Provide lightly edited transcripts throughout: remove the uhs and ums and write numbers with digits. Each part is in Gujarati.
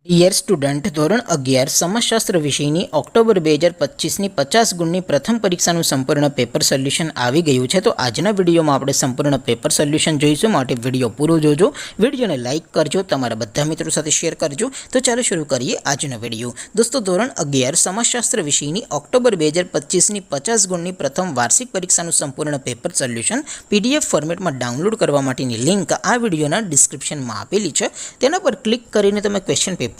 ડિયર સ્ટુડન્ટ, ધોરણ 11 સમાજશાસ્ત્ર વિષયની ઓક્ટોબર 2025ની 50 ગુણની પ્રથમ પરીક્ષાનું સંપૂર્ણ પેપર સોલ્યુશન આવી ગયું છે. તો આજના વિડીયોમાં આપણે સંપૂર્ણ પેપર સોલ્યુશન જોઈશું, માટે વિડીયો પૂરો જોજો. વિડીયોને લાઇક કરજો, તમારા બધા મિત્રો સાથે શેર કરજો. તો ચાલો શરૂ કરીએ આજનો વિડીયો. દોસ્તો, ધોરણ 11 સમાજશાસ્ત્ર વિષયની ઓક્ટોબર 2025ની 50 ગુણની પ્રથમ વાર્ષિક પરીક્ષાનું સંપૂર્ણ પેપર સોલ્યુશન PDF ફોર્મેટમાં ડાઉનલોડ કરવા માટેની લિંક આ વિડીયોના ડિસ્ક્રિપ્શનમાં આપેલી છે. તેના પર ક્લિક કરીને તમે ક્વેશ્ચન પેપરની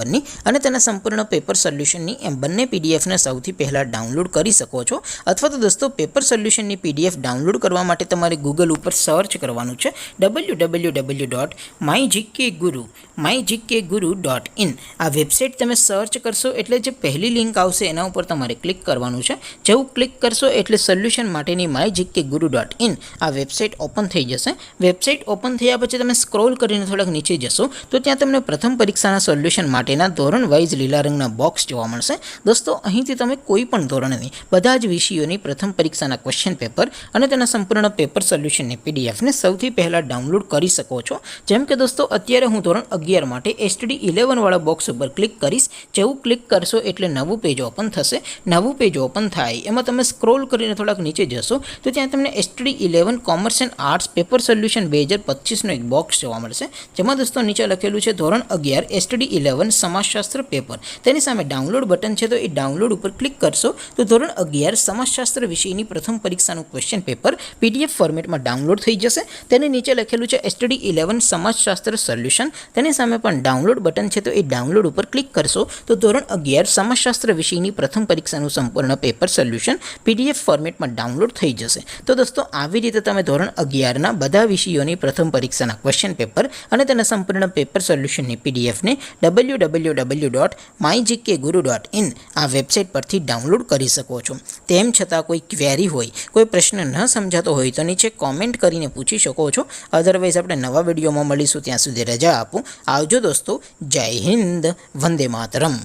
અને તેના સંપૂર્ણ પેપર સોલ્યુશનની એમ બંને પીડીએફને સૌથી પહેલાં ડાઉનલોડ કરી શકો છો. અથવા તો દોસ્તો, પેપર સોલ્યુશનની PDF ડાઉનલોડ કરવા માટે તમારે ગૂગલ ઉપર સર્ચ કરવાનું છે www.mygkguru.in. આ વેબસાઇટ તમે સર્ચ કરશો એટલે જે પહેલી લિંક આવશે એના ઉપર તમારે ક્લિક કરવાનું છે. જેવું ક્લિક કરશો એટલે સોલ્યુશન માટેની mygkguru.in આ વેબસાઇટ ઓપન થઈ જશે. વેબસાઇટ ઓપન થયા પછી તમે સ્ક્રોલ કરીને થોડાક નીચે જશો તો ત્યાં તમને પ્રથમ પરીક્ષાના સોલ્યુશન માટેના ધોરણ વાઇઝ લીલા રંગના બોક્સ જોવા મળશે. દોસ્તો, અહીંથી તમે કોઈ પણ ધોરણની બધા જ વિષયોની પ્રથમ પરીક્ષાના ક્વેશ્ચન પેપર અને તેના સંપૂર્ણ પેપર સોલ્યુશનની PDFને સૌથી પહેલાં ડાઉનલોડ કરી શકો છો. જેમ કે દોસ્તો, અત્યારે હું ધોરણ 11 માટે STD11 વાળા બોક્સ ઉપર ક્લિક કરીશ. જેવું ક્લિક કરશો એટલે નવું પેજ ઓપન થશે. નવું પેજ ઓપન થાય એમાં તમે સ્ક્રોલ કરીને થોડાક નીચે જશો તો ત્યાં તમને STD11 commerce and arts paper solution 2025નો એક બોક્સ જોવા મળશે. જેમાં દોસ્તો નીચે લખેલું છે ધોરણ 11 STD11 સમાજશાસ્ત્ર પેપર. તેની સામે ડાઉનલોડ બટન છે, તો એ ડાઉનલોડ ઉપર ક્લિક કરશો તો ધોરણ 11 સમાજશાસ્ત્ર વિષયની પ્રથમ પરીક્ષાનું ક્વેશ્ચન પેપર PDF ફોર્મેટમાં ડાઉનલોડ થઈ જશે. તેની નીચે લખેલું છે STD11 સમાજશાસ્ત્ર સોલ્યુશન. તેની સામે પણ ડાઉનલોડ બટન છે, તો એ ડાઉનલોડ ઉપર ક્લિક કરશો તો ધોરણ 11 સમાજશાસ્ત્ર વિષયની પ્રથમ પરીક્ષાનું સંપૂર્ણ પેપર સોલ્યુશન PDF ફોર્મેટમાં ડાઉનલોડ થઈ જશે. તો દોસ્તો, આવી રીતે તમે ધોરણ 11ના બધા વિષયોની પ્રથમ પરીક્ષાના ક્વેશ્ચન પેપર અને તેના સંપૂર્ણ પેપર સોલ્યુશનની PDFને www.mygkguru.in આ વેબસાઇટ પરથી ડાઉનલોડ કરી શકો છો. તેમ છતાં કોઈ ક્વેરી હોય, કોઈ પ્રશ્ન ન સમજાતો હોય તો નીચે કોમેન્ટ કરીને પૂછી શકો છો. અધરવાઇઝ આપણે નવા વિડીયોમાં મળીશું. ત્યાં સુધી રજા આપો. આવજો દોસ્તો. જય હિન્દ. વંદે માતરમ.